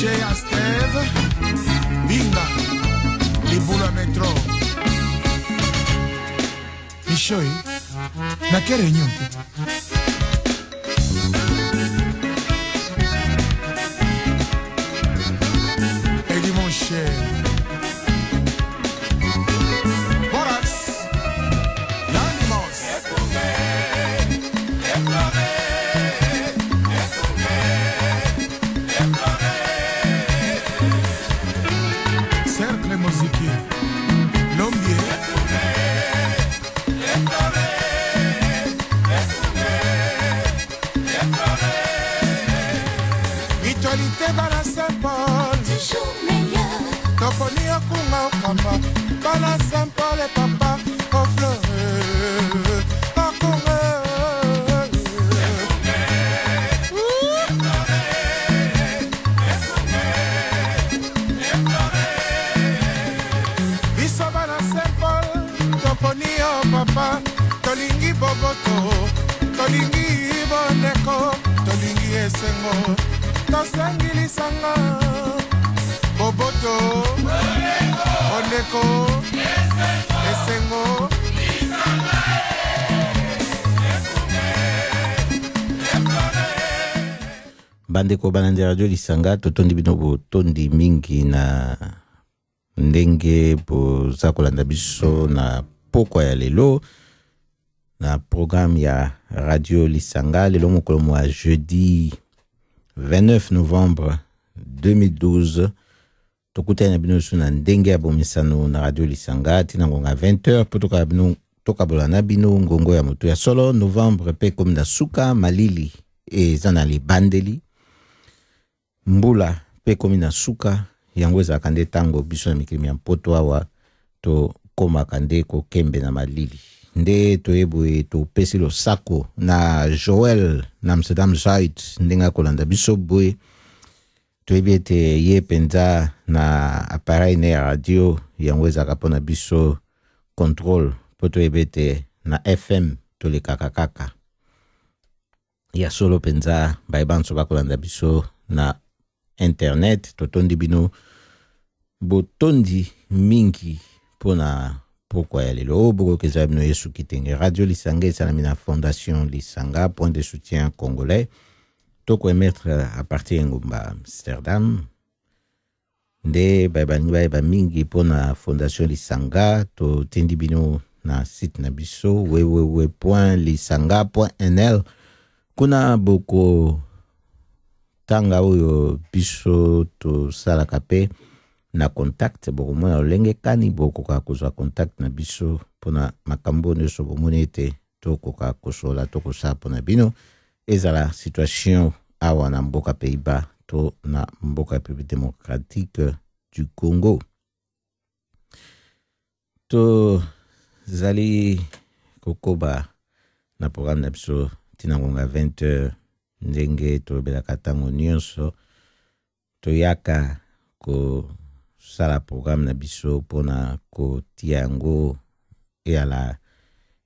chez Asteve, Binga, les boules à métro. Michoi, na quelle réunion? Et dit mon cher, Borax, l'animos. Cercle musique, l'ombier. Mutualité Bala Saint-Paul, toujours meilleur. Toponi Okunga Okamba, Bala Saint-Paul et papa, au fleur, Okunga. Biso Bala Saint-Paul, Toponi O papa, Tolingi Boboto, Tolingi Boneko, Tolingi Esengo. Tosangili sanga Boboto Oneko Esengo bandeko banandi radio lisanga totondi bino botondi mingi na ndenge boza kolanda biso na pokwa ya lelo na programme ya radio lisanga lelo mokolo mwa jeudi 29 novembre 2012 tokutana bino na ndenge ya bomisano na radio lisanga tina ngonga 20h po tokabola na bino ngongo ya moto ya solo novembre pe comme na suka malili eza li bandeli mbula pe comme na suka yango ezalaka nde tango biso na mikili ya mpoto awa to komaka nde kokembe na malili nde toyeboye topesi losako na Joel na Amsterdam Zuid ndenga kolanda biso boye toyebi ete ye penza na appareil ne ya radio yango ezalaka mpona biso contrôle po toyebi ete na FM tolekaka kaka ya solo penza bayebanso bakolanda biso na internet totondi bino botondi mingi mpona pourquoi elle est là beaucoup que ça nous yesu kitenge radio lisanga esalami na fondation lisanga point de soutien congolais toko emettre à partir ngomba Amsterdam nde ba mingi pona fondation lisanga to tendi bino na site na biso www.lisanga.nl kuna boko tanga oyo biso to sala kape na contact boko mona olenge kani boko ka kozwa contact na biso pona makambo nyonso bomoni ete tokoka kosola tokosa pona bino ezala situation awa na mboka Pays-Bas to na mboka République démocratique du Congo to zali kokoba na programme na biso tina ngonga 20h ndenge tolobelaka ntango nyonso toyaka ko sala programme na biso mpona kotia yango eyala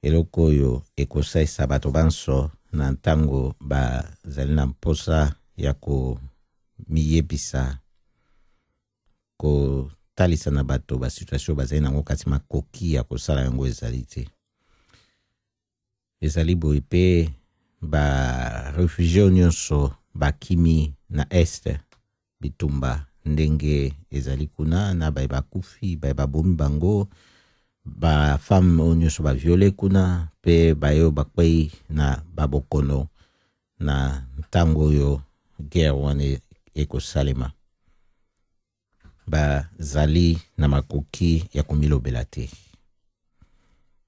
eloko oyo ekosalisa bato banso na ntango bazali na mposa ya komiyebisa kotalisa na bato basituation bazali nango kasi makoki ya kosala yango ezali te ezali boye mpe barefugie nyonso bakimi na este bitumba ndenge ezali kuna na bakufi babomi bango ba femme nyonso ba viole kuna pe bayo bakwei na babokono na ntango yo guerre wane ekosalema bazali na makoki ya komilobela te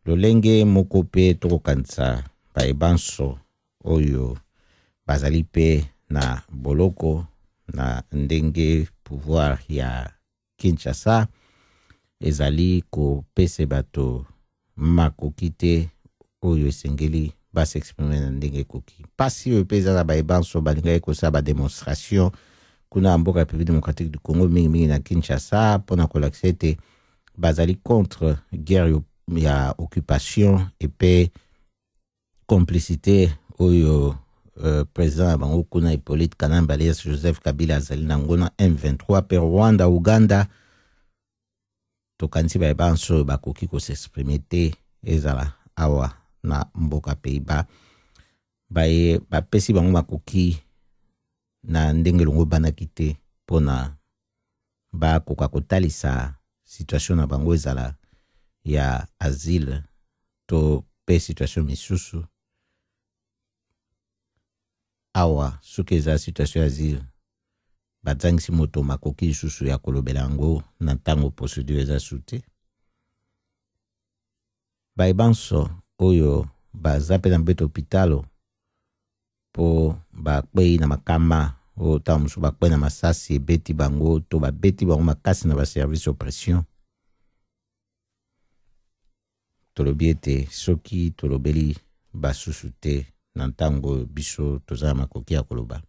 lolenge moko pe tokokanisa bayebanso oyo bazali pe na boloko na ndenge pouvoir ya Kinshasa ezali kopesa bato makoki te oyo esengeli basexprimer na ndenge ekoki pasi oyo pe ezala bayebanso balingaki kosala bademonstration kuna mboka République démocratique du Congo mingi na Kinshasa mpona kolakisa ete bazali contre guerre ya occupation et pe complicité oyo président ya bango kuna Hippolyte Kanamba alias Joseph Kabila azali nango na M23 pe Rwanda Uganda tokanisi banso bakoki s'exprimer te ezala awa na mboka Pays-Bas baye bapesi bango makoki na ndenge longo banaki te mpona bakoka kotalisa situation na bango ezala ya asile to pe situation misusu awa soki eza situation ya asile bazangisi moto makoki lisusu ya kolobela yango na ntango procédure eza su te bayebanso oyo baza mpe na mbeto hôpitalo mpo bakpei na makama oyo ntango mosusu bakpei na masasi ebeti bango to babeti bango makasi na baservice oppression tolobi ete soki tolobeli basusu te na ntango biso toza na makoki ya koloba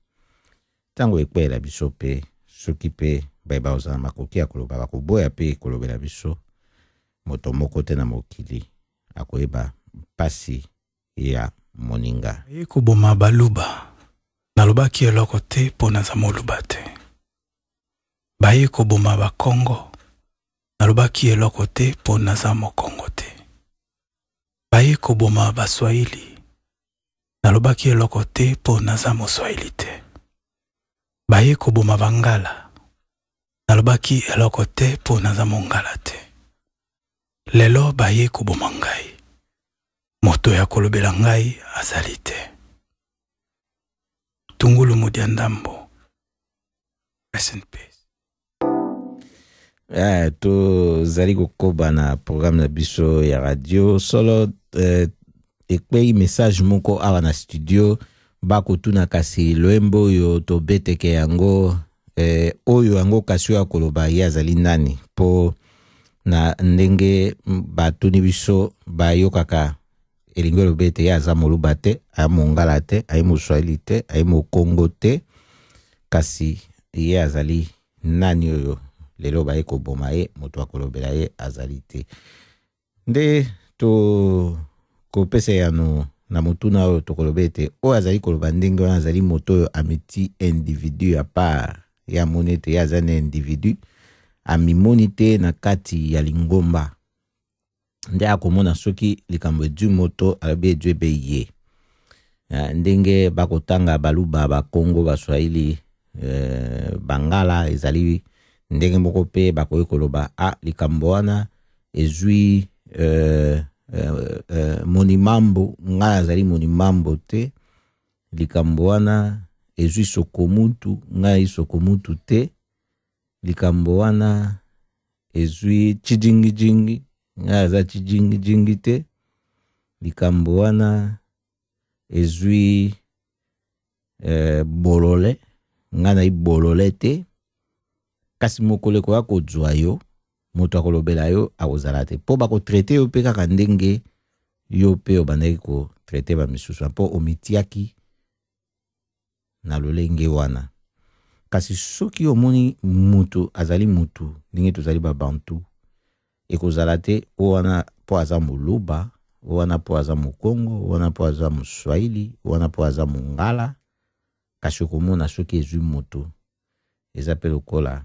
ntango ekwela biso mpe soki mpe bayeba oza na makoki ya koloba bakoboya mpe kolobela biso moto moko te na mokili akoyeba mpasi ya moninga ekoboma baluba nalobaki eloko te mpo naza moluba te baye koboma bakongo nalobaki eloko te mpo naza mokongo te baye koboma baswahili nalobaki eloko te mpo naza moswahili te baye koboma bangala nalobaki eloko te mpo naza mongala te lelo baye koboma ngai moto ya kolobela ngai azali te Tungulu Mudia Ndambo. Rest in peace. To zali kokoba na programme na biso ya radio solo ekpei message moko awa na studio bakotuna kasi loembo yo to beteke yango oyo yango kasi ya koloba ye azali nani po na ndenge batuni biso bayokaka elingo lobete ya aza moluba te aye mongala te aye moswahili te aye mokongo te kasi ye azali nani oyo lelo baye koboma ye moto akolobela ye azali te nde to kopesa yano na motuna oyo tokoloba ete oyo azali koloba ndenge wana azali moto oyo ameti individu ya part ya moni ete ye aza na individu amimoni te na kati ya lingomba nde akomona soki likambo edu moto alobi edu ebe ye ndenge bakotanga baluba bakongo baswahili bangala ezali ndenge moko pe bakoki koloba likambo wana ezwi monimambo ngai azali monimambo te likambo wana ezwi sokomutu ngai sokomutu te likambo wana ezwi chijingijingi ngai aza chijingijingi te likambo wana ezwi bolole ngai na bolole te kasi mokolo koya kozwa yo moto akolobela yo akozala te po bakotraite yo mpe kaka ndenge yo mpe obandaki kotraite bamisusu mpo omitiaki na lolenge wana kasi soki omoni mutu azali mutu ndenge tozali babantu ekozala te o wana po aza moluba o wana po aza mokongo o wana po aza moswahili o wana po aza mongala kasi okomona soki ezwi motu eza mpe lokola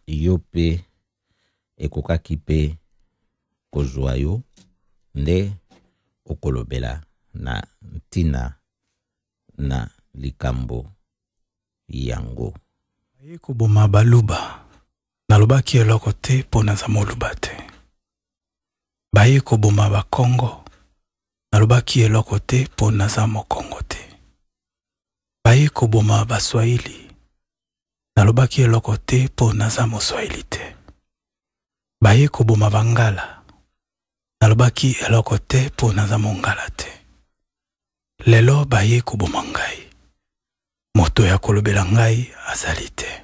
yo mpe ekokaki mpe kozwa yo nde okolobela na ntina na likambo yango ekoboma baluba nalobaki eloko te mpo naza moluba te baye koboma bakongo nalobaki eloko te mpo naza mokongo te baye koboma baswahili nalobaki eloko te mpo naza moswahili te baye koboma bangala nalobaki eloko te mpo naza mongala te lelo baye koboma ngai moto ya kolobela ngai azali te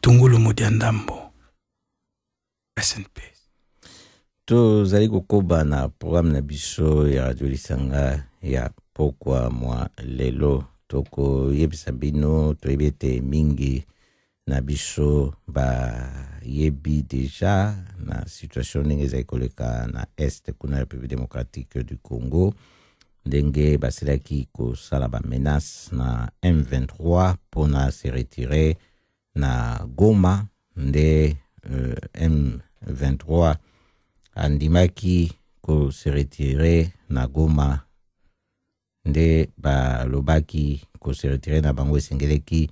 Tungulu Mudia Ndambo. Rest in peace. tozali kokoba na programme na biso ya radio lisanga ya pokwa mwa lelo tokoyebisa bino toyebi ete mingi na biso bayebi deja na situation ndenge ezali koleka na este kuna République démocratique du Congo ndenge basilaki kosala menace na M23 pona se retirer na Goma nde M23 andimaki ko se retirer na Goma nde balobaki ko se retirer na bango esengeleki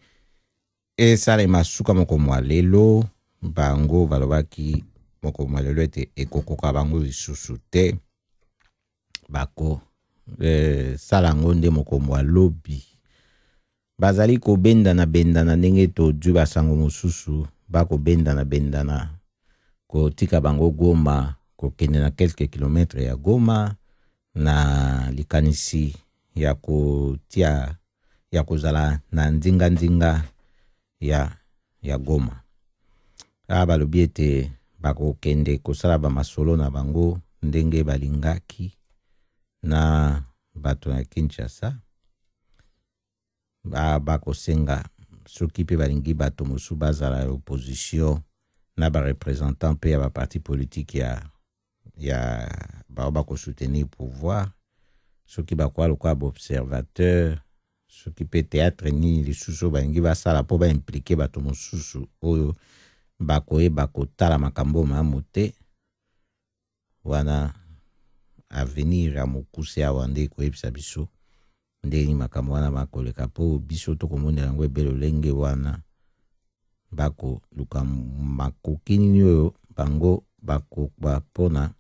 esala masuka moko mwa lelo bango balobaki moko mwa lelo ete ekokoka bango lisusu te bako salango nde moko mwa lobi bazali kobendana bendana ndenge todu basango mosusu bako bendana kotika bango Goma kokende na quelques kilomètres ya Goma na likanisi ya kotia ya kozala na ndinga ya Goma balobi ete bakokende kosala bamasolo na bango ndenge balingaki na bato na Kinshasa bakosenga soki pe balingi bato mosu bazala opposition na barepresentant pe ya baparti politique ya bakosoutenir pouvoir soki bakwa lokwa observateur soki pe théâtre ni lisusu balingi basala po baimplike bato mosusu oyo bakoyeba kotala makambo malamu te wana avenir ya mokuse awa nde koyebisa biso ndeni makambo wana bakoleka po biso tokomonela yango ebele olenge wana bako luka makoki nini oyo bango bakoba pona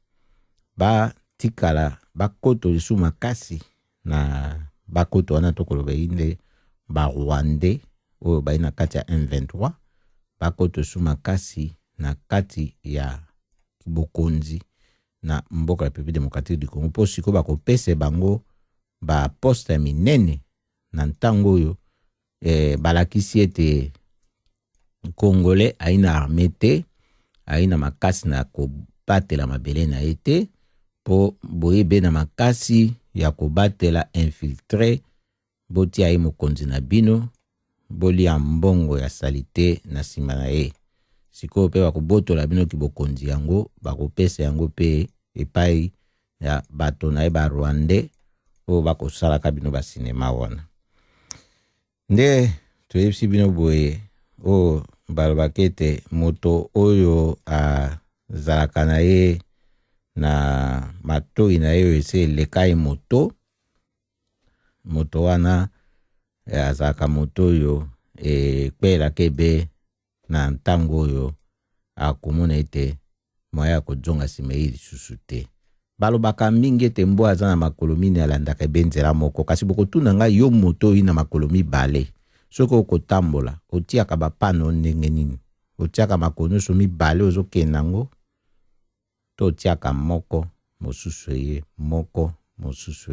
batikala bakoto lisu makasi na bakoto wana tokoloba inde Rwandais oyo bai na kati ya M23 bakoto lisu makasi na kati ya bokonzi na mboka République démocratique du Congo po siko bakopesa bango ba poste minene na ntango oyo balakisi ete Congolais aina armée te aina makasi na kobatela mabele na ete po boyebe na makasi ya kobatela infiltré boti ai mokonzi na bino bolia mbongo ya salite na sima na ye siko pe bakobotola bino ki bokonzi yango bakopesa yango pe epai ya bato na ba Rwandais o bakosalaka bino ba sinema wana nde toyebisi bino boye o balobakete moto oyo azalaka na ye na matoi na ye ese elekai moto wana azalaka moto oyo ekpelaka ebe na ntango oyo akomona ete moya kojonga nsima ye lisusu te balobaka mingi ete mbo aza na makolo mine alandaka ebe nzela moko kasi bokotuna ngai yo moto oyo na makolo mibale soki okotambola otiaka bapano ndenge nini otiaka makolo nyonso mibale ozokenda yango to otiaka moko mosusu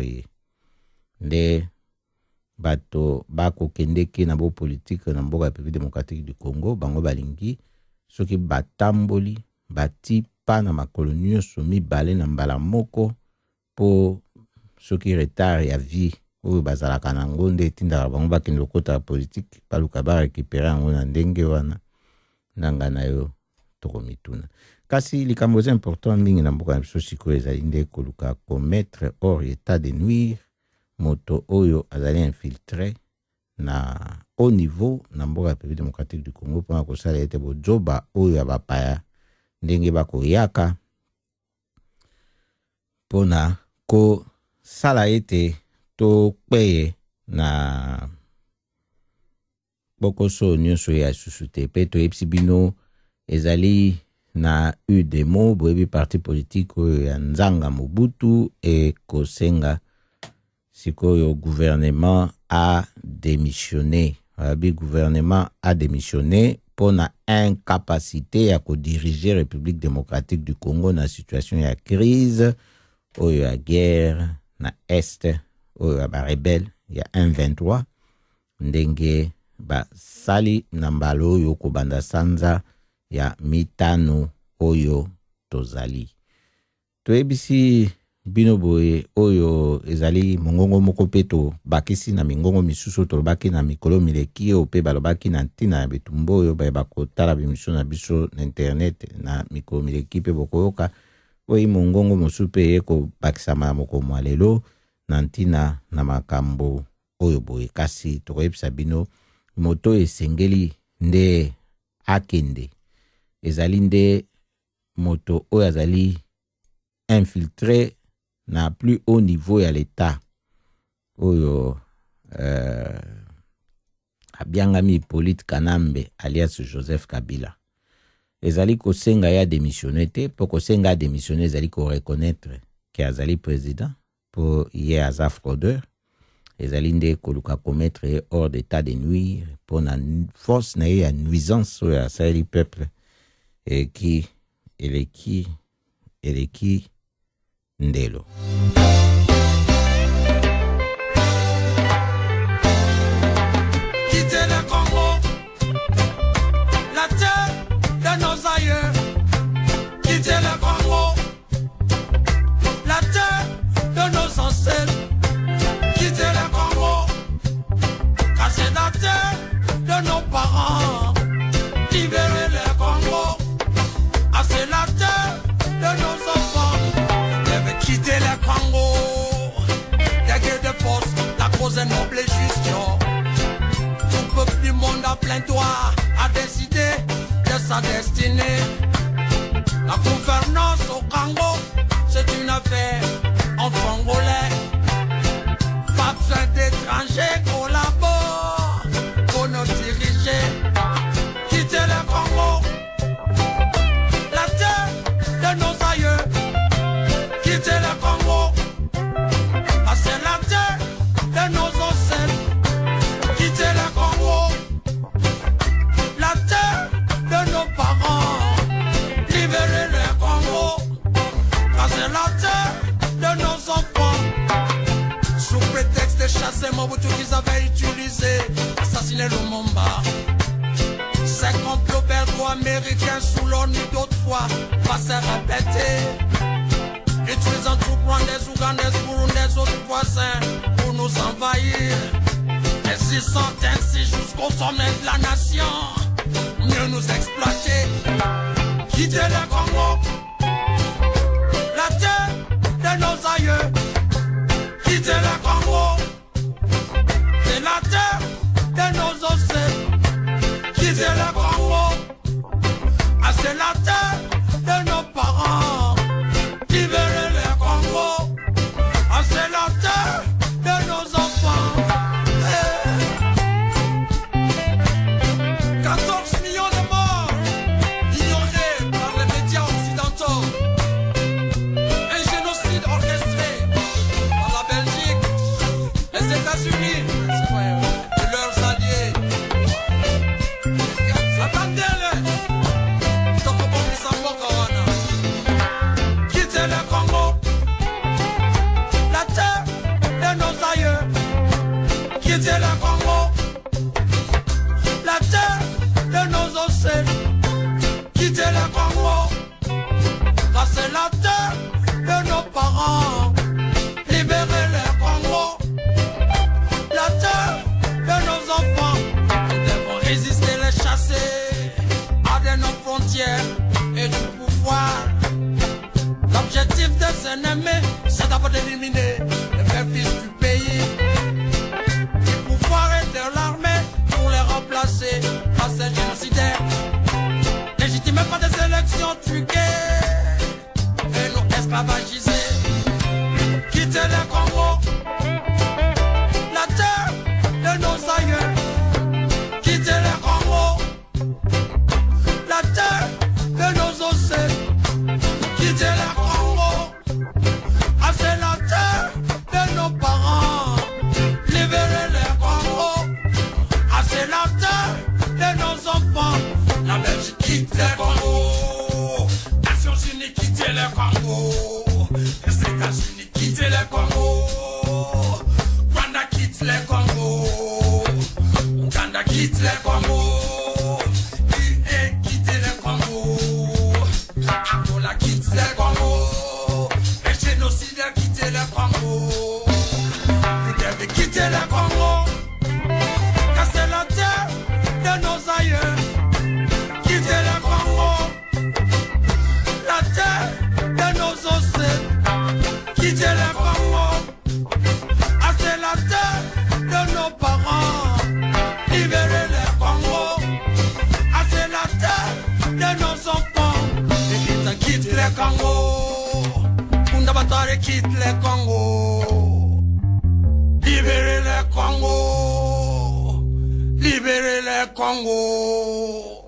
ye nde bato bakokendeki na bo politique na mboka ya République démocratique du Congo bango balingi soki batamboli bati pa na makolo nyonso mibale na mbala moko po soki retard ya vie oyo bazalaka nango nde etindaka bango bakende kokota politique baluka barekipere yango na ndenge wana nanga na yo tokomituna kasi likambo eza important mingi na mboka na biso sikoyo ezali nde koluka komettre hors état de nuire moto oyo azali infiltré na haut niveau na mboka ya République démocratique du Congo mpona kosala ete bojoba oyo ya bapaya ndenge bakoyaka mpona kosala ete tokpeye na bokoso nyonso ya susu te mpe toyebisi bino ezali na UDEMO boyebi parti politique oyo ya Nzanga Mobutu ekosenga sikoyo gouvernement a démissionné. Le gouvernement a démissionné pour la incapacité à diriger la République démocratique du Congo dans la situation de crise, ou de guerre, na Est, ou de rebelle, il y a 1-23, ndenge ba sali nambalo yoko banda sanza ya mitano oyo tozali. Toebisi bino boye oyo ezali mongongo moko peto bakisi na mingongo misusu tolobaki na mikolo mileki o pe balobaki na ntina ya bitumbo oyo bakotala bimisho na biso na internet na mikolo mileki pe bokoyoka oyi mongongo mosusu pe eko bakisama moko mwa lelo na ntina na makambo oyo boye. Kasi tokoyebisa bino moto esengeli nde akende ezali nde moto oyo azali infiltré na plus haut niveau ya l'État oyo abiangami Hippolyte Kanambe alias Joseph Kabila. Ezali kosenga ya démissionner te, po kosenga démissionner ezali ko reconnaître que azali président pour ye aza fraudeur. Ezali nde koluka commettre hors d'état de nuire pour na force na ya nuisance oyo asali peuple qui eleki ndelo. Quitter le Congo, la terre de nos aïeux. Quitter le Congo, la terre de nos ancêtres. Quitter le Congo, car c'est la terre de nos parents. Libérer le Congo, ah, c'est la terre de nos enfants. Vous devez quitter le Congo. La guerre de force, la cause est noble et juste. Tout peuple du monde a plein droit à décider de sa destinée. La gouvernance au Congo, c'est une affaire en congolais. Pas besoin d'étrangers collaborent pour nous diriger. Quitter le Congo, la terre de nos aïeux. Quitter le Congo, ah, c'est la terre de nos ancêtres. Quitter le Congo, la terre de nos parents. Libérer le Congo, ah, c'est la terre de nos enfants. Sous prétexte de chasser Mobutu qu'ils avaient utilisé, assassiner Lumumba. Ces complots belgo-américains sous l'ONU d'autrefois va se répéter. Utilisant tout prendre des Ougandais, Burundais, autres voisins pour nous envahir. Résistant ainsi jusqu'au sommet de la nation, mieux nous exploiter. Quitter le Congo, la terre de nos aïeux. Quitter le Congo, c'est la terre de nos ancêtres. Quitter le Congo, ah, c'est la terre de nos parents. Libérer le Congo, ah, c'est la terre de nos enfants. 14 millions de morts ignorés par les médias occidentaux. Un génocide orchestré par la Belgique, les États-Unis et leurs alliés. Attendez-le. Quitter le Congo, la terre de nos aïeux. Quitter le Congo, la terre de nos ancêtres. Quitter le Congo, car c'est la terre de nos parents. Libérer le Congo, la terre de nos enfants. Nous devons résister, les chasser hors de nos frontières et du pouvoir. L'objectif des ennemis, c'est d'abord d'éliminer les vrais fils du pays. Du pouvoir et de l'armée pour les remplacer par ces génocidaires. Légitimez pas des élections truquées et nous esclavagiser. Quitter le Congo, la terre de nos aïeux. Quitter le Congo, la terre de nos ancêtres. Quitter le Congo, ah, c'est la terre de nos parents. Libérer le Congo, ah, c'est la terre de nos enfants. La Belgique quitte le Congo, Nations Unies quitte le Congo, les États-Unis quitte le Congo, Rwanda quitte le Congo, Uganda quitte le Congo, UE quitte le Congo, Angola quitte le Congo, les génocidaires quitte le Congo. Vous devez quitter le Congo, car c'est la terre de nos aïeux. Quitter le Congo, la terre de nos ancêtres. Quitter le Congo, Histoire quitte le Congo. Libérer le Congo. Libérer le Congo.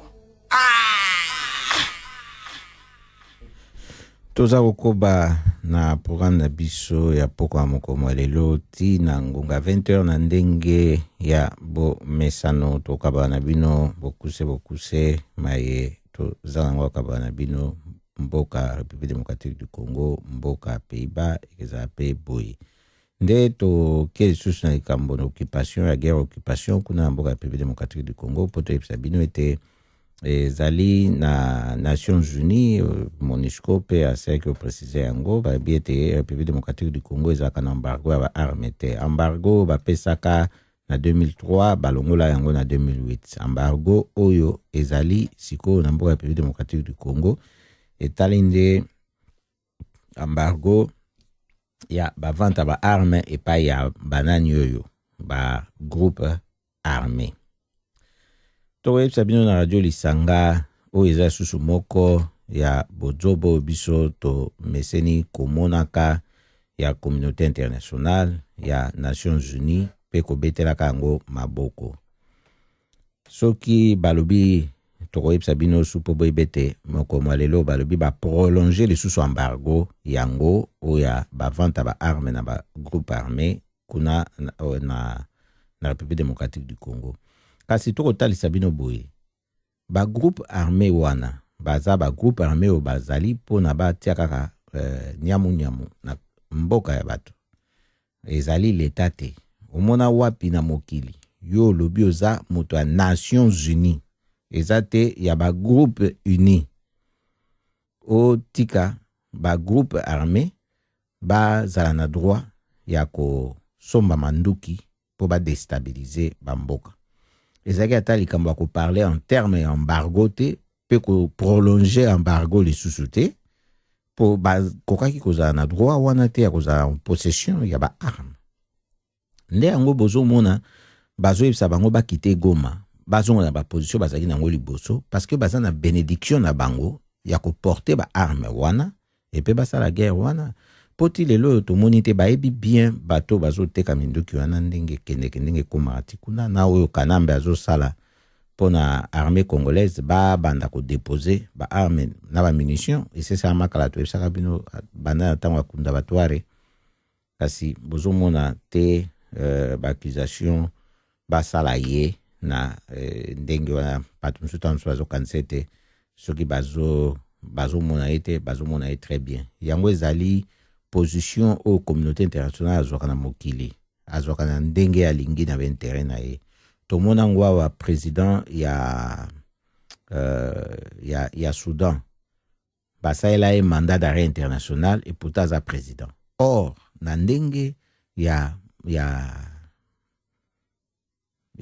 Toza kokoba na programme na biso ya poko ya mokolo lelo ti na ngonga 20h na ndenge ya bo mesano tokaba na bino bokuse maye toza nango kaba na bino mboka République démocratique du Congo, mboka Pays-Bas ekeza pe boy nde to ke lisusu na likambo na occupation ya guerre occupation kuna mboka République démocratique du Congo poto yebisa bino ete ezali na Nations Unies MONUSCO pe aseki préciser yango bayebi ete République démocratique du Congo ezalaka na embargo ya baarme te. Embargo bapesaka na 2003 balongola yango na 2008. Embargo oyo ezali sikoyo na mboka République démocratique du Congo etali nde embargo ya bavanta baarme epai ya banani oyo ba groupe armé. Towe sabino na radio lisanga o eza susu moko ya bojobo biso to meseni komonaka ya communauté internationale ya Nations Unies pe kobetelaka yango maboko. Soki balobi towe sabino supo boybete moko malelo balobi ba prolonger le susu embargo yango o ya bavanta ba arme na ba groupe armé kuna na République démocratique du Congo. Kasi toko talisa bino boye ba groupe armé wana baza ba groupe armé o bazali pona ba tia kaka nyamu na mboka ya bato ezali leta te omona wapi na mokili yo lobi oza moto ya Nations Unies eza te ya ba groupe uni o tika ba groupe armé bazala na droit ya ko somba manduki po ba déstabiliser ba mboka. Ezaki ata likambo ya koparle en terme ya embargo te pe ko prolonger embargo lisusu te po kokaki kozala na droit wana te ya kozala en possession ya ba arme. Nde yango bozomona bazoyebisa bango bakite Goma bazongo na ba position bazaki nango liboso parce que baza na bénédiction na bango ya koporter ba arme wana et pe basala guerre wana. Poti lelo tomoni te bayebi bien bato bazoteka minduki wana ndenge kende komati kuna na oyo kanambe azosala pona armée congolaise ba banda ko déposer ba arme na ba munitions et c'est ça makala to esaka bino banda tanga kunda batware kasi bozomona te ba accusation ba sala ye na ndenge wana bato msutanso bazo kansete soki bazomona ete très bien yango ezali position au communauté internationale azwaka na mokili azwaka na ndenge ya lingi na bentere na ye tomona ngwa président ya Soudan basaela ye mandat d'arrêt international et pourtant za président or na ndenge ya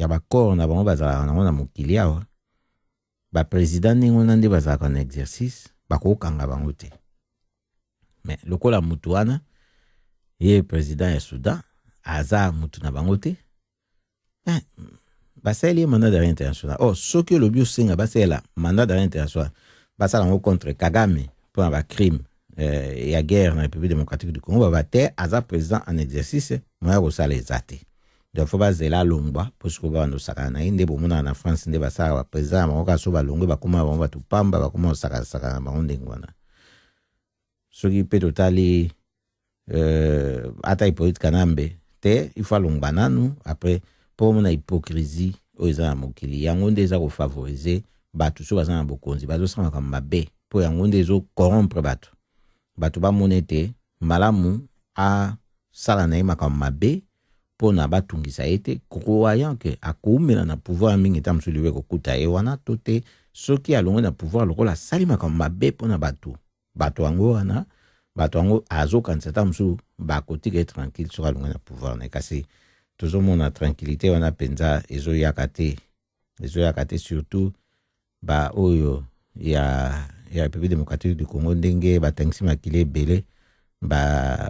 bakor na bango bazalaka nango na mokili awa ba président ndenge wana nde bazalaka na exercice bakokanga bango te. Mais lokola mutu wana ye président ya Soudan aza mutu na bango te basali mandat d'arrêt international. Oh soki lobi osenga basala mandat d'arrêt international basala ngo contre Kagame pour ba crime ya guerre na République démocratique du Congo te aza président en exercice moya ko sala ezate donc faut bazela longwa parce que ba ndo saka na inde bomona na France nde basala ba président ba ka so ba longwe ba kuma ba batu pamba ba kuma saka na bango ndengwana soki pe totali ata Hippolyte Kanambe te il faut longba nanu après pour mona hypocrisie oza na mokili yango nde eza ko favoriser batu so baza na bokonzi bazo sanga kama mabe po yango nde ezo corrompre batu ba monete malamu a sala na ima kama mabe po na batungisa ete croyant que akoumela na pouvoir mingi tamsu liwe kokuta e wana tote soki alongo na pouvoir lokola salima kama mabe po na batu yango wana bato yango azo kansata msu ba kotika tranquille sur alongo na pouvoir na kasi tozomona tranquillité wana penza ezo yakate surtout ba oyo ya République démocratique du Congo ndenge batangisi makile belé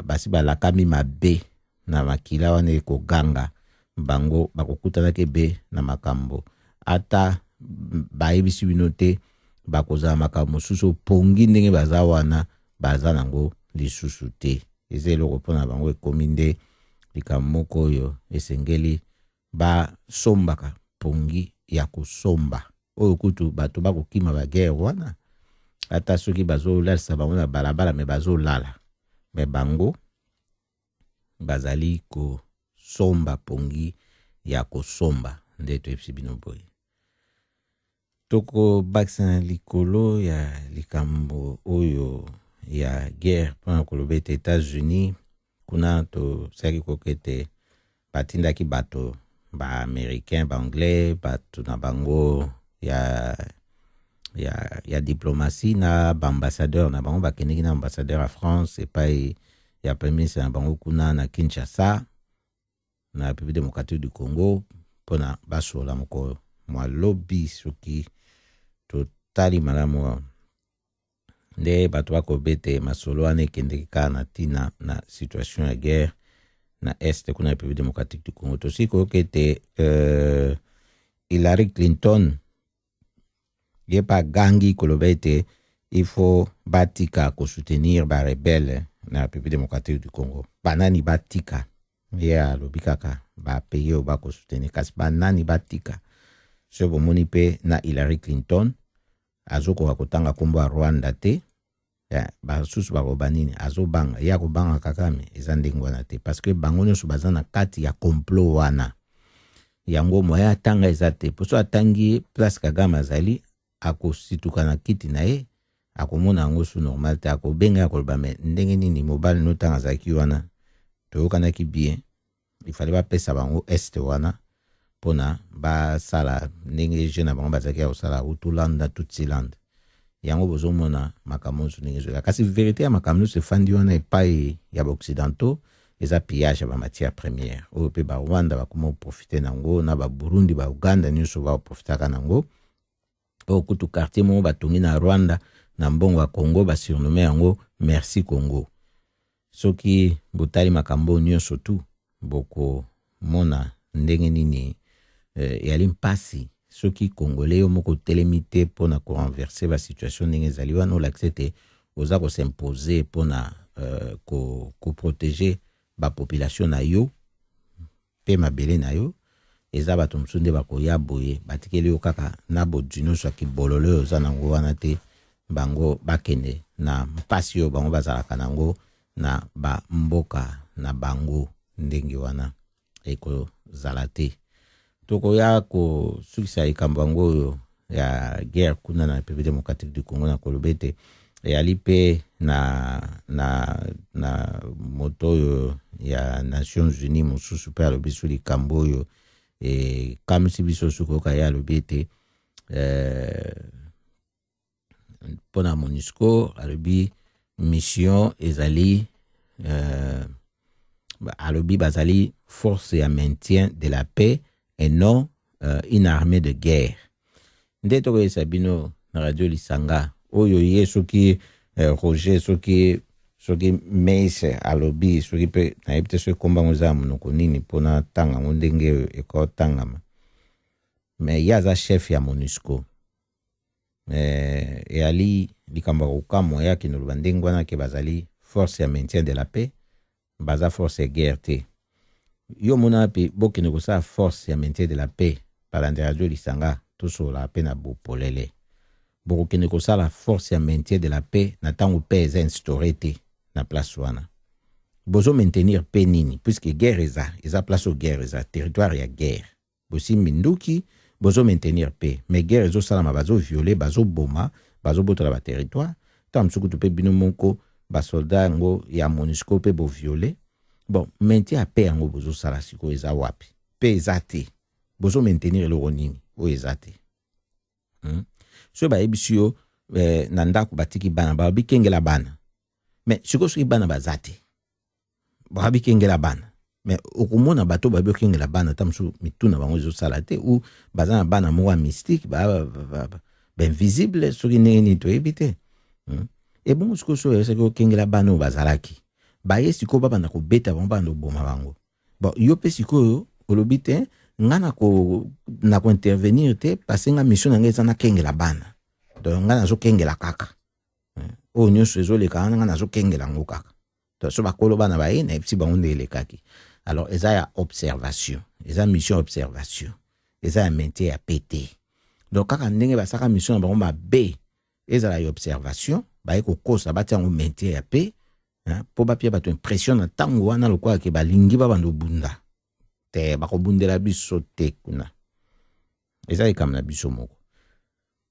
basi balakami mabe na makila wana ko ganga bango bakokutana kebe na makambo ata bayebisi bino te bakozala makambo susu pongi ndenge baza wana baza nango lisusu te eza eloko mpona bango ekomi nde likambo moko oyo esengeli basombaka pongi ya kosomba oyo kutu bato bakokima bagere wana ata soki bazolalisa bango na balabala me bazolala me bango bazali kosomba pongi ya kosomba nde toyebisi bino boye tokobakisa na likolo ya likambo oyo ya guerre mpona koloba ete États-Unis kuna tosaki koka ete batindaki bato ba-américain ba-anglais bato na bango ya diplomatie na baambassadeur na bango bakendeki na ambassadeur ya France epai ya premier ministre na bango kuna na Kinshasa na République démocratique du Congo mpona basola moko mwa lobi soki totali malamu nde bato bakobete masolo wana ekendeki kaka na ntina na situation ya guerre na este kuna République démocratique du Congo tosi koyoka ete Hillary Clinton ye pa gangi koloba ete il faut batika kosoutenir barebele na République démocratique du Congo banani batika ye alobi kaka bapaye oyo bakosoutenir kasi banani batika so bomoni mpe na Hillary Clinton azokoka kotanga kombo ya Rwanda te basusu bakoba nini azobanga ye akobanga Kagame eza ndenge wana te parce que bango nyonso baza na kati ya complot wana yango moya atanga eza te poso atangi place Kagame azali akosituka na kiti na ye akomona yango su normal te akobenga akoloba me ndenge nini mobali notanga azalaki wana toyokanaki bien ifale bapesa bango este wana mpona basala ndenge jeune na bango bazalaki ya kosala Hutuland na Tutsiland yango bozomona makambo nyonso ndenge ezoya kasi verité ya makambo nyonso efandi wana epai ya baoccidentaux eza pillage ya bamatière première oyo mpe barwanda bakoma koprofite nango na baburundi bauganda nyonso bakoprofitaka nango oyo kutu quartier moko batongi na Rwanda na mbongo ya Congo basurnome yango Merci Congo soki botali makambo nyonso tu bokomona ndenge nini yali mpasi soki congolais yo moko telemi te mpona korenverse basituation ndenge ezali wana olakisa ete oza kosimpose mpona koprotege bapopulation na yo mpe mabele na yo eza bato mosusu nde bakoya boye batikeli yo kaka na bodu nyonso ya kibololo oyo oza nango wana te bango bakende na mpasi oyo bango bazalaka nango na bamboka na bango ndenge wana ekozala te tokoya kosukisa likambo yango oyo ya guerre kuna na République démocratique du Congo na koloba ete eyali mpe na moto oyo ya Nations Unies mosusu mpe alobi so likambo oyo kamisi biso sukoyoka ye alobi ete mpona MONUSCO alobi mission ezali alobi bazali force ya maintien de la paix et non une armée de guerre nde tokoyesa bino na radio Lisanga oyo ye soki Roger soki Meise alobi soki mpe nayebi te soki kombango eza monoko nini mpona tanga ngo ndenge ekotangama me ye aza chef ya MONUSCO eyali likambo ya kokamwa ye akende oloba ndenge wana ke bazali force ya maintien de la paix baza force ya guerre te yo mona mpe bokende kosala force ya maintien de la paix balande radio Lisanga tosola mpe na bopolele bokokende kosala force ya maintien de la paix na ntango mpe eza instauré te na place wana bozo maintenir pe nini puisque guerre eza place o guerre eza territoire ya guerre bosimbi nduki bozo maintenir pe mais guerre ezosalama bazovioler bazoboma bazobotola baterritoire ntango mosuku mpe bino moko basoldat yango ya MONUSCO mpe boviole bon maintien ya pe yango bozosala sikoyo eza wapi pe eza te bozo maintenir eloko nini oyo eza te so bayebisi yo na ndako batiki bana babikengela bana mais sikoyo soki bana baza te babikengela bana mais okomona bato babikengela bana ta mosusu mituna bango ezosala te ou baza na bana moko ya mystique bainvisible soki ndenge nini toyebi te ebongo sikoyo so oyesaki okengela bana oyo bazalaki baye sikoyo babanda kobeta bango banda koboma bango bon yo mpe sikoyo olobi te nga na kointervenir te parce nga mission na nga eza nakengela bana donc nga nazokengela kaka oyo nyonso ezoleka nga nazokengela yango kaka to so bakolo bana baye na epsi bango nde elekaki. Alors eza ya observation, eza mission observation, eza ya maintien ya PT. Donc kaka ndenge basaka mission na bango mabe ezala ya observation baye kokosa batia ngo maintien ya paix po bapia bato impression na tango wana lokwa ke balingi babando bunda te bakobundela biso te kuna. Eza ekamna biso moko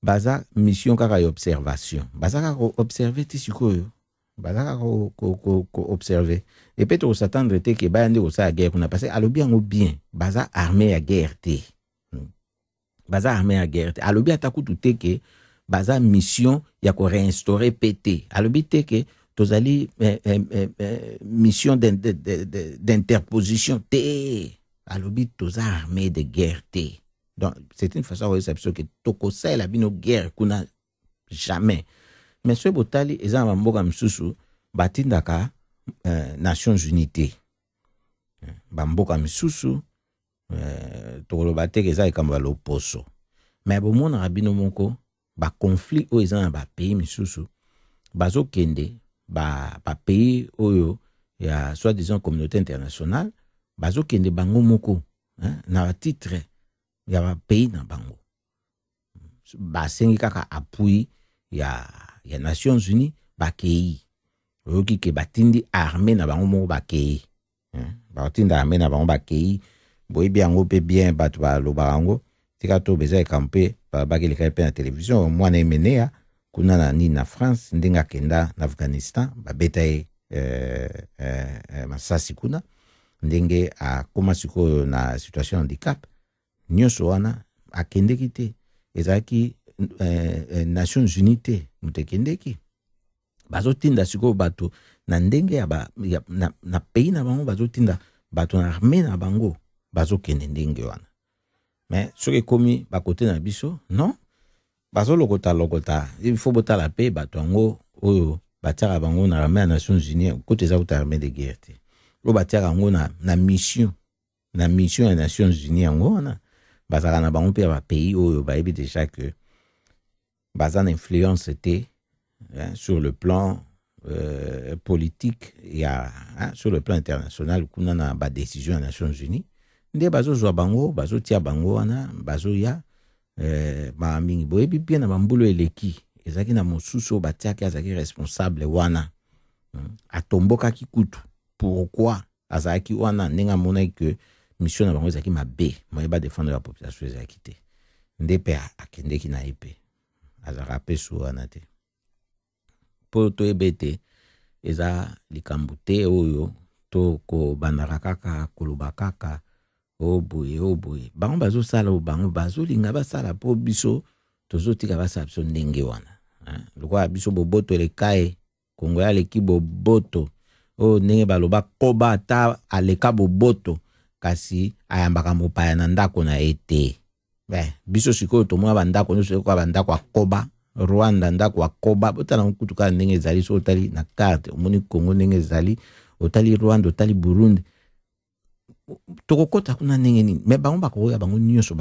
baza mission kaka ya observation, baza kaka observer ti sikoyo, baza kaka ko observer et peut-être s'attendre te ke bayande ko sa guerre kuna parce que alobi yango bien baza armée ya guerre te, baza armée ya guerre te, alobi atakutu te ke baza mission ya ko réinstaurer PT, alobi te ke tozali mission d'interposition te, alobi toza armée de guerre te. Donc c'est une façon de savoir que toko la bino guerre kuna jamais. Mais ce botali eza mboka msusu batindaka Nations Unies. Bamboka msusu tokolo bateke eza ekamba loposo. Mais bomona rabino moko ba conflit o eza na ba pays msusu bazo kende ba pays oyo ya soi-disant communauté internationale bazo kende bango moko na titre ya ba pays na bango basengi kaka appui ya Nations Unies bakei oyoki ke batindi armée na bango moko bakei batindi armée na bango bakei boyebi yango pe bien bato baloba yango tika to beza ekampe bakeleka pe na télévision mwana emenea kuna na ni na France ndenga kenda na Afghanistan babeta masasi kuna ndenge akoma sikoyo na situation handicap nyonso wana akendeki te ezalaki Nations Unies te mutekendeki bazotinda sikoyo bato na ndenge ya na pays na bango bazotinda bato na armée na bango bazokende ndenge wana. Mais soki komi bakote na biso non bazolokota il faut botala pe bato yango oyo batiaka bango na armée ya Nations Unies kote eza kuta armée de guerre te oyo batiaka yango na mission ya Nations Unies yango wana bazaka na bango pe ya bapays oyo bayebi déjà que baza na influence te sur le plan politique sur le plan international kuna na ba décision ya Nations Unies nde bazozwa bango bazotia bango wana bazoya ba mingi boyebi bien na bambulo eleki ezaki na mosusu batiaki azaki responsable wana atombokaki kutu pourquoi azaki wana ndenge monaki que mission na bango ezaki mabe moyeba défendre la population ezaki te nde pe akendeki na epe azaka pe so wana te po to ebete eza likambo te oyo to ko bandaka kaka koloba kaka oboye bango bazosala o bango bazolinga basala po biso tozotika basala biso ndenge wana lokwa biso boboto elekae Kongo ya leki boboto o ndenge baloba koba ata aleka boboto kasi ayambaka mopaya na ndako na ete biso sikoyo tomona bandako nyonso kwa bandako akoba Rwanda ndako akoba botala nkutuka ndenge ezali so otali na carte omoni Kongo ndenge ezali otali Rwanda otali Burundi tokokota kuna ndenge nini mais bango bakoya bango nyonso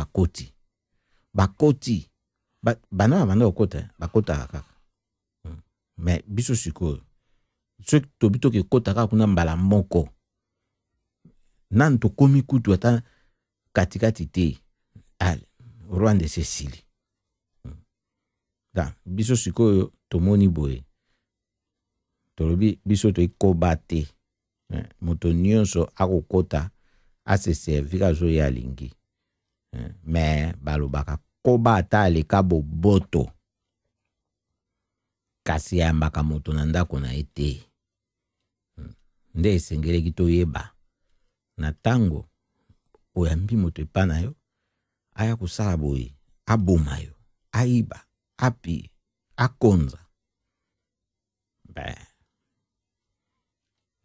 bakoti bana banda okota bakota kaka mais biso sikoyo so tobito ke kota kaka kuna mbala moko nan tokomi kutu ata katikati te Rwanda Cecily biso sikoyo tomoni boye tolobi biso toikoba te moto nyonso akokota ase servi kazo ya lingi mais balobaka koba ata aleka boboto kasi yambaka moto na ndako na ete nde esengeleki toyeba na tango oyambi moto epa na yo aya kosala boye aboma yo aiba api akonza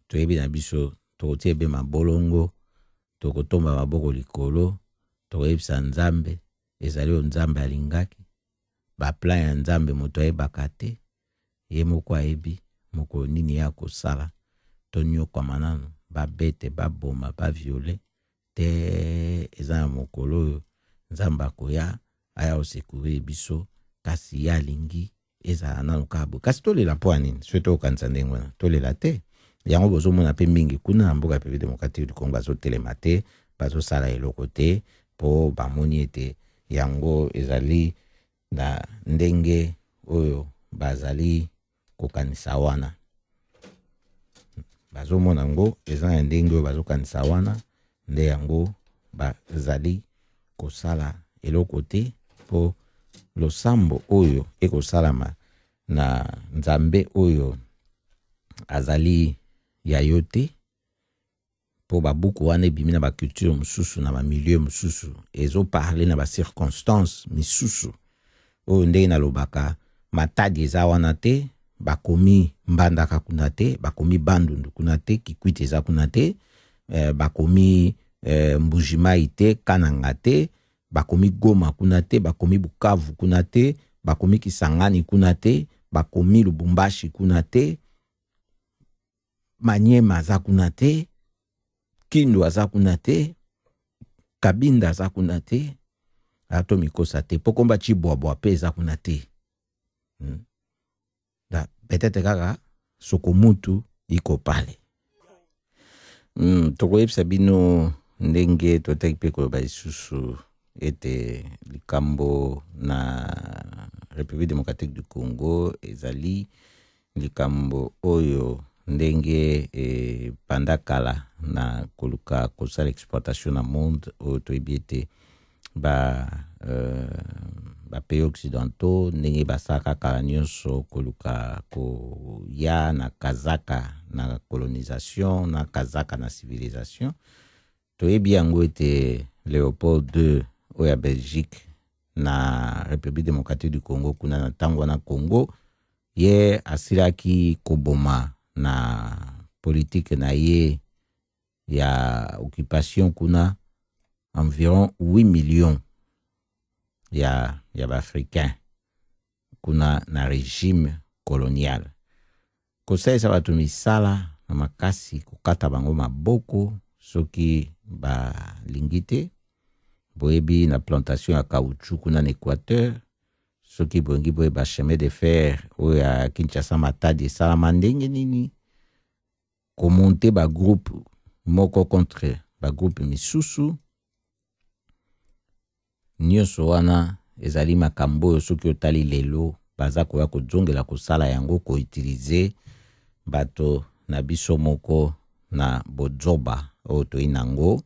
toyebi na biso tokotia ebe mabolongo tokotomba maboko likolo tokoyebisa Nzambe ezali o Nzambe alingaki baplan ya Nzambe moto ayebaka te ye moko ayebi moko nini ya kosala tonyokama nano babete baboma baviole te eza na mokolo oyo Nzambe akoya aya osekure biso kasi ya lingi ezala nano kabo kasi tolela mpo ya nini so tokokanisa ndenge wana tolela te yango bozomona pe mingi kuna na mboka République démocratique du Congo bazotelema te bazosala eloko te po bamoni ete yango ezali na ndenge oyo bazali kokanisa wana. Bazomona yango eza na ndenge oyo bazokanisa wana nde yango bazali kosala eloko te po losambo oyo ekosalama na nzambe oyo azali ya yo te po babuku wana ebimi na baculture mosusu na bamilieu mosusu ezoparle na bacirconstance misusu oyo ndenge nalobaka matadi eza wana te, bakomi mbandaka kuna te, bakomi bandundu kuna te, kikwiti eza kuna te, bakomi mbujimai te, kananga te, bakomi Goma kuna te, bakomi Bukavu kuna te, bakomi Kisangani kuna te, bakomi Lubumbashi kuna te, Maniema aza kuna te, Kindu aza kuna te, Kabinda aza kuna te, ato mikosa te, pokomba Chibwabwa pe aza kuna te. Da peut-être kaka sokomutu iko pale. Tokoyebisa bino ndenge totaki pe koloba lisusu ete likambo na République démocratique du Congo ezali likambo oyo ndenge pandakala na koluka kosala exploitation na monde oyo toyebi ete pays occidentaux ndenge basaka kala nyonso koluka koya na kazaka na colonisation na kazaka na civilisation. Toyebi yango ete Léopold II oya Belgique na République démocratique du Congo kuna na tango na Congo ye asilaki koboma na politique na ye ya occupation kuna environ 8 millions ya Africains kuna na régime colonial. Kosaisa batu misala na makasi kokata bango maboko soki ba lingite boyebi na plantation ya caoutchouc kuna na Équateur, soki bongi boye ba chemin de fer o ya Kinshasa Matadi salama ndenge nini komonte ba groupe moko contre ba groupe misusu nyonso wana ezali makambo oyo soki otali lelo baza koya kozongela kosala yango koutilize bato na biso moko na bozoba oyo toinango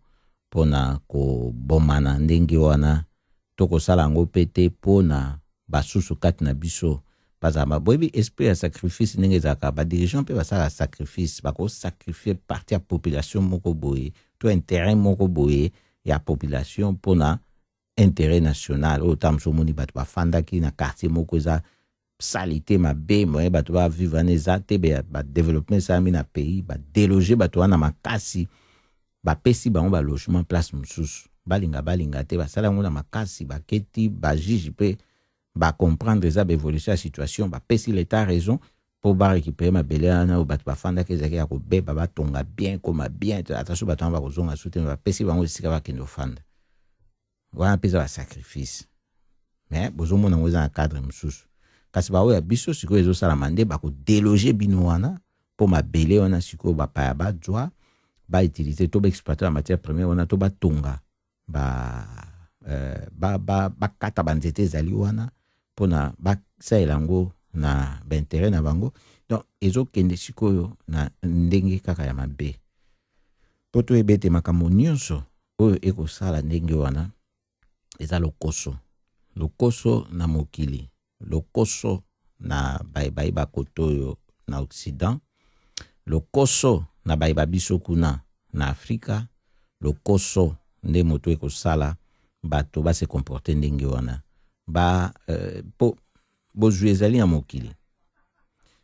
pona kobomana ndenge wana tokosala yango pete pona basusu kati na biso bazama boyebi esprit ya sacrifice ndenge ezalaka badirigant mpe basala sacrifice bakosacrifier parti ya population moko boye to intérêt moko boye ya population pona intérêt national au tam somoni bato bafandaki na quartier moko eza salité mabe moye bato ba vivre na eza te ba développement sami na pays ba déloger bato wana makasi ba pesi bango ba logement place mosusu balinga te basala ngo na makasi baketi ba juge pe ba comprendre eza évolution ya situation ba pesi l'état raison pour ba récupérer ma belé na bato bafandaki ezaki ya kobeba batonga bien comme bien attention bato ba kozonga soutenir ba pesi bango esika bakendo fanda wana pesa ba sacrifice mais bozomona ngo eza na cadre mosusu kasi ba oya biso sikoyo ezosala mande bako déloger bino wana po mabele wana sikoyo bapaya badzwa ba utiliser to ba exploiter la matière première wana to batonga bakata banzete ezali wana pona basalela yango na baintérêt na bango. Donc ezokende sikoyo na ndenge kaka ya mabe po toyeba ete makambo nyonso oyo ekosala ndenge wana eza lokoso na mokili, lokoso na bayibayi bakotoyo na Occident, lokoso na bayiba biso kuna na Afrika, lokoso nde moto ekosala bato ba se comporter ndenge wana po bozwi ezali na mokili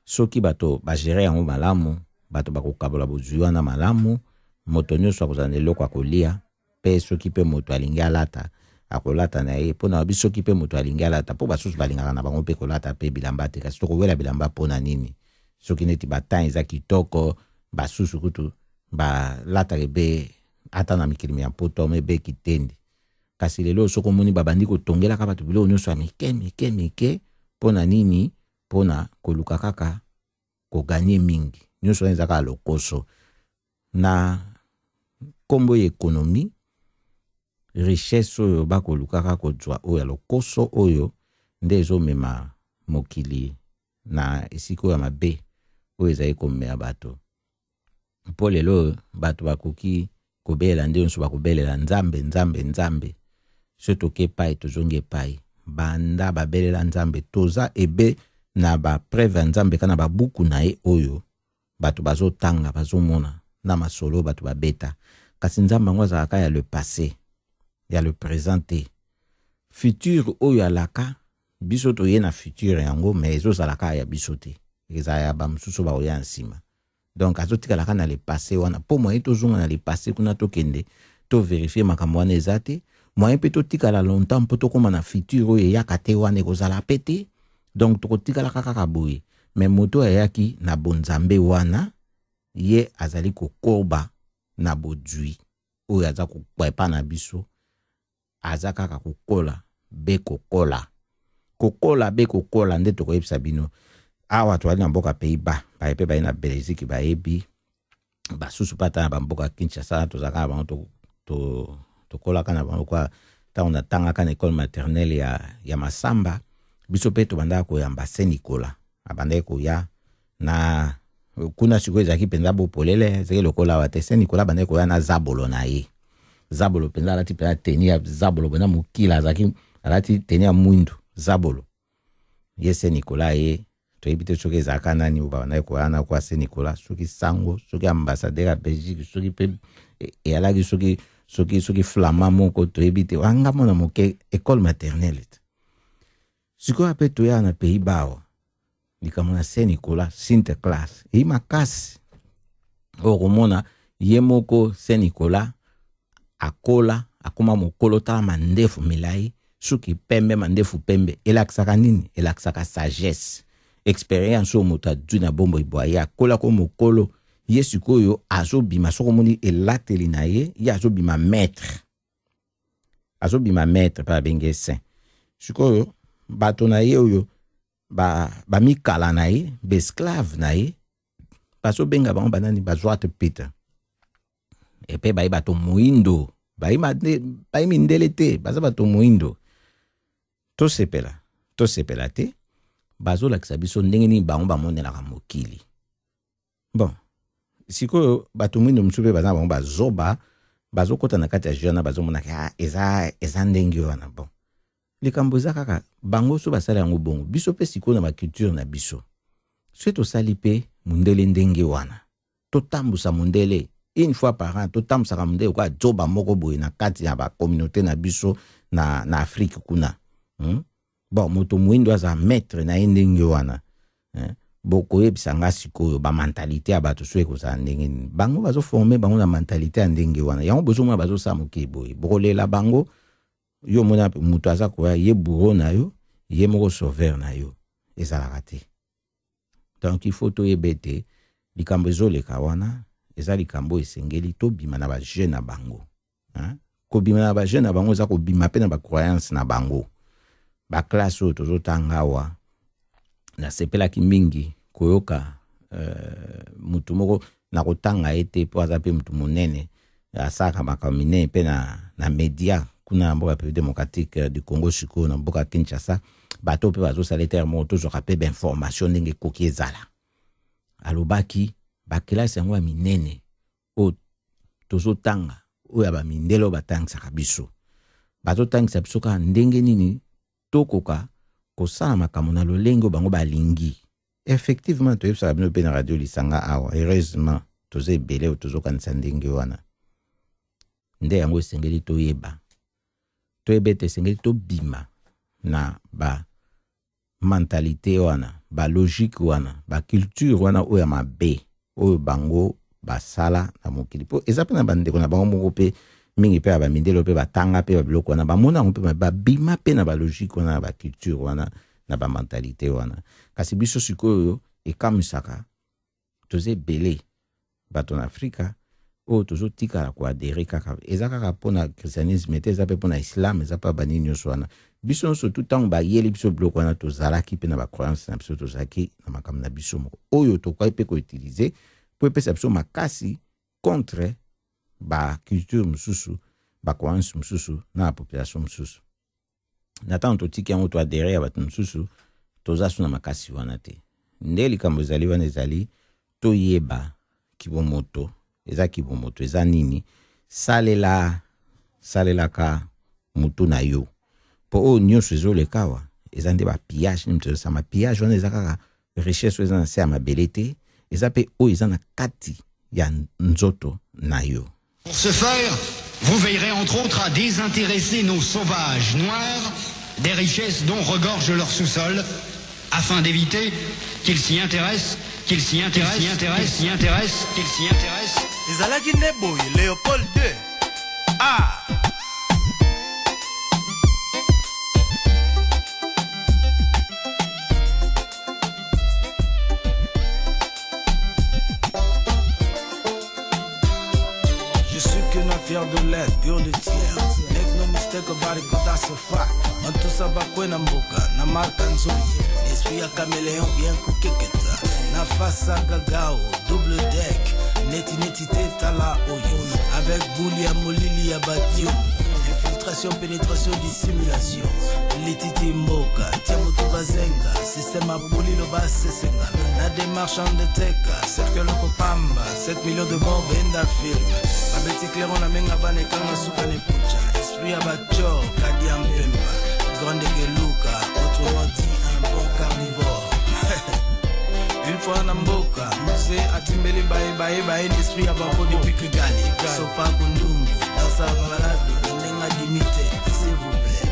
soki bato bagere yango malamu bato bakokabola bozwi wana malamu moto nyonso akozala na eloko akolia pe soki pe moto alingi alata akolata na ye pona biso ki pe moto alingi alata po basusu balingaka na bango pe kolata pe bilamba te kasi tokowela bilamba pona nini soki neti batan eza kitoko basusu kutu balata be ata na mikili ya poto mebe kitendi kasi lelo soko moni babandi kotongela ka bato bilo nyonso mike pona nini pona koluka kaka ko gagner mingi nyonso wana ezaka lokoso na kombo ya économie richesse oyo bakolukaka kozwa oyo ya lokoso oyo nde ezomema mokili na esika oyo ya mabe oyo ezali komema bato mpo lelo bato bakoki kobelela nde nyonso bakobelela nzambe so toke epai tozongi epai banda babelela nzambe toza ebe na bapreve ya nzambe kana babuku na ye oyo bato bazotanga bazomona na masolo bato babeta kasi nzambe yango azalaka ya le passé ya le présent futur oyo alaka biso toye na futur yango mais ezozalaka ya biso te ezala ya bamosusu baoya nsima donc azotikalaka na le passé wana mpo moyen tozonga na le passé kuna tokende to vérifier makambo wana eza te moyen mpe totikala longtemps mpo tokóma na futur oyo eyaka te wana ekozala pe te donc tokotikalaka kaka boye mais moto ayaki na bonzambe wana ye azali kokorba na bodwi oyo aza kokwepa na biso aza kaka kokola be kokola nde tokoyebisa bino awa toali na mboka Pays-Bas baye mpe baye na Belgique bayebi basusu pata na bamboka Kinshasa tozalaka na bango tokolaka na bango kwa ntango natangaka na école maternelle ya Masamba biso mpe tobandaka koyamba Saint-Nicolas abandaki koya na kuna sikoyo ezalaki mpenza bopolele ezalaki lokola awa te Saint-Nicolas abandaki koya na zabolo na ye zabolo mpenza alati mpenza teni ya zabolo mpenza mokila azalaki alati teni ya mwindu zabolo ye Saint-Nicolas ye toyebi te soki ezalaka nani babandaki koya na kwa Saint-Nicolas soki sango soki ambassadeur ya Belgique soki mpe eyalaki soki flama moko toyebi te wanga mona moke école maternelle sikoyo ape toya na Pays-Bas awa likambo na Saint-Nicolas Sinterklaas eyi makasi okomona ye moko Saint-Nicolas akoma mokolo tala mandefu milai suki pembe mandefu pembe elakisaka nini elakisaka sagesse expérience oyo moto adwi na bombo ibwaye akola ko mokolo ye sikoyo azobima soko moni elateli na ye azobima maître mpe abenge saint sikoyo bato na ye oyo bamikala na ye besclave na ye bazobenga bango banani bazwate Peter epe bayi bato moindo bayi mindele te baza bato moindo tosepela te bazolakisa biso ndenge nini bango bamonelaka mokili bon sikoyo bato moindo mosusu mpe baza bango bazoba bazokota na kati ya jana bazomonaka eza ndenge wana bon likambo eza kaka bango so basala yango bongo biso mpe sikoyo na baculture na biso so tosali mpe mundele ndenge wana totambusa mundele une fois par an totambusaka mundele kwa joba moko boye na kati ya bakommunauté na biso na Afrique kuna bon moto mwindo aza maître na ye ndenge wana bokoyebisa nga sikoyo bamentalité ya bato so ekozala ndenge nini bango bazoforme bango na mentalité ya ndenge wana yango bozomona bazosala moke boye bokolela bango yo mona moto aza koya ye bourreau na yo ye moko sauveur na yo ezalaka te donc il faut toyebe te likambo ezoleka wana eza likambo esengeli tobima na bajeune na bango kobima na bajeune na bango eza kobima mpe na bacroyance na bango baklasse oyo tozotanga awa nasepelaki mingi koyoka mutu moko na kotanga ye te mpo aza mpe mutu monene asalaka makambo minene mpe na media kuna na mboka République démocratique du Congo sikoyo na mboka Kinshasa bato mpe bazosala ete moko tozwaka mpe bainformation ndenge ekoki ezala alobaki bakelasi yango ya minene oyo tozotanga oyo ya bamindele oyo batangisaka biso bazotangisa biso kaka ndenge nini tokoka kosala makambo na lolenge oyo bango balingi effectivement toyebisaka bino mpe na radio lisanga awa heureusement toza ebele oyo tozokanisa ndenge wana nde yango esengeli toyeba ete esengeli tobima na mentalité wana logique wana culture wana oyo ya mabe oyo bango basala na mokili po eza pe na bandeko na bango moko pe mingi pe ba mindelo pe batanga pe biloko wana bamona ngo pe babima pe na logique wana na culture wana na mentalité wana kasi biso sikoyo ekamisaka toze belé bato na Afrika oyo tozotikala koadere kaka eza kaka mpona christianisme te eza pe mpona islam eza pa banini nyonso wana biso surtout tant ba yeli biso bloc wana to zalaki pe na ba croyance na biso to zaki na makam na biso moko oyo to kwa pe ko utiliser pour pesa biso makasi contre ba culture mususu ba croyance mususu na population mususu na tanto tiki yango to adhérer à ba mususu to za suna makasi wana te ndeli kambo zali wana ezali to yeba kibomoto eza nini salela ka mutu na yo po o nyonso ezolekawa eza nde ba pillage nimto sa ma pillage wana eza kaka richesse eza na se ma belete eza pe o eza na kati ya nzoto na yo. Pour ce faire, vous veillerez entre autres à désintéresser nos sauvages noirs des richesses dont regorge leur sous-sol afin d'éviter qu'ils s'y intéressent. Ezalaki Neboy, Léopold II. Ah! Je suis qu'une affaire de l'aide, pure de tiers. Make no mistake about it, cause that's a fact. On tout ça va quoi na mboka, na marka nzuri. Esprit ya caméléon bien kukeketa. Na face à gagao, double deck. Neti tala oyo. Avec bouli ya molili ya batio. Infiltration, pénétration, dissimulation. Lititi mboka, tiamutu bazenga. Système à bouli lo bas sesenga. La démarche en de teka. Cercle le kopamba. 7 millions de morts, benda film. Babeti clairon la menga bane kanga suka ne pucha. Esprit à bacho, kadi mpemba. Grande geluka, autrement dit un bon carnivore. Une fois na mboka, muse atimbeli bae l'esprit ya bako depuis que gali. Sopa kundungu, dans sa balade, nenga dimite, s'il vous plaît.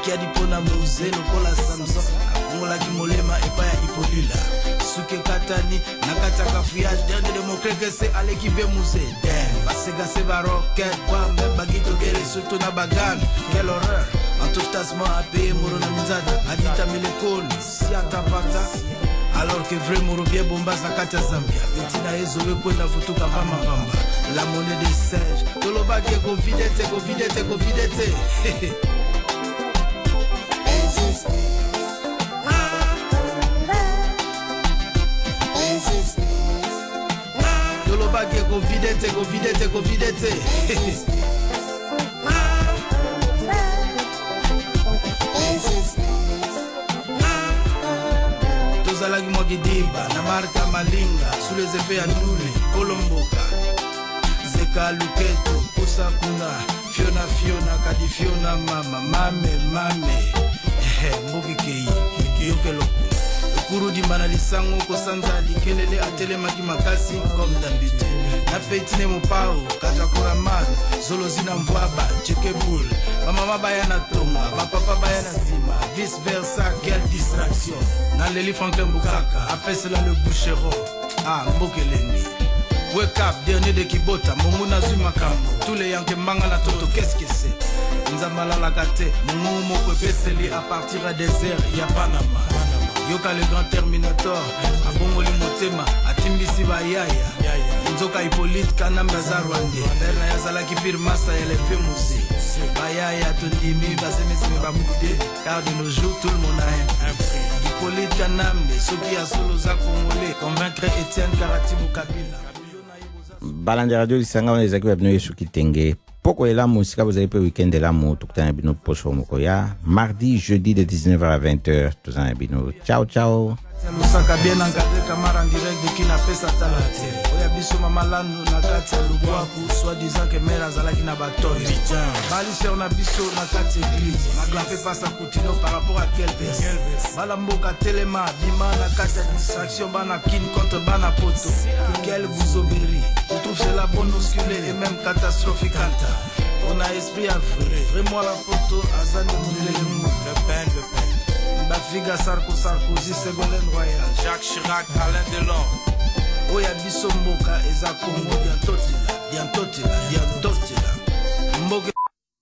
Kia di pona muse, lokola Samson, afungola ki molema epa ya Hippolyta. Suke katani, nakata kafouillage, dernier de mon que c'est ale ki ve muse. Damn, basega se va rocket, kwa même bagito gere, surtout na bagan. Quelle horreur, en tout tassement à payer moro na mizada, adita melekoli, si atapata. Alors que vrai Morobie Bombas na kati ya Zambia Betina ezowe kwenda vutuka mama bamba la monnaie des singes Toloba ke convidete Toloba ke convidete Tozalaki Mwagidimba, na marka Malinga, sous les effets à Ndouli, Kolomboka, Zeka Luketo, Pusa Kuna, Fiona, Kadi Fiona Mama, Mame, Mbogi Kei, Yokeloko. Kuru di Manalisango, Kosanza, Likelele, Atelemaki Makasi, comme d'habitude. Na petine mopao, Katakura Man, Zolozina Mvwaba, Chekeboul, Mama Bayana Tonga, Papa Bayana Zima, vice versa, quelle distraction. Naleli Franklin Bukaka, appelle là le boucheron. Ah, Mbokeleni. Wake up, dernier de Kibota, Momuna Zumakambo. Tous les Yanke Mangala Toto, qu'est-ce que c'est? Nzamala Lagate, Momo Moko Peseli à partir à désert, y'a Panama. Yoka le grand Terminator, Abongoli Motema, Atimbisi Bayaya, Nzoka Hippolyte Kanamba Zarwande, Berna Yazala Kipir Massa et les Fémoussi. Bayaya, Tondimi, Basemesime Bamoudé, car de nos jours tout le monde a un prix. Hippolyte Kanambe, Soki Asoloza Congolais, convaincre Etienne Karatibu Kabila. Balandi Radio Lisanga on ezaki babino yesu kitenge. Poko elamu sika vous avez pe week-end elamu tukutana bino poso mokoya. Mardi, jeudi de 19h à 20h tuzana bino. Ciao. Lusaka bien encadré Camara en direct de Kinapesa Talate. Oya biso mama landu na kati ya Lubwaku, soi-disant que mère azalaki na batoy. Bali ser na biso na kati église. Na clapé passe à Coutino par rapport à quel verset. Bala mboka telema, bima na kati ya distraction bana kin contre bana poto. Quel bouzoberi. Je trouve cela bon musculé et même catastrophique. On a esprit à vrai. Vraiment la photo, Azani Le Pen. Bafiga Sarkozy, Ségolène Royal, Jacques Chirac, Alain Delon. Oya biso mboka eza Congo diantotila.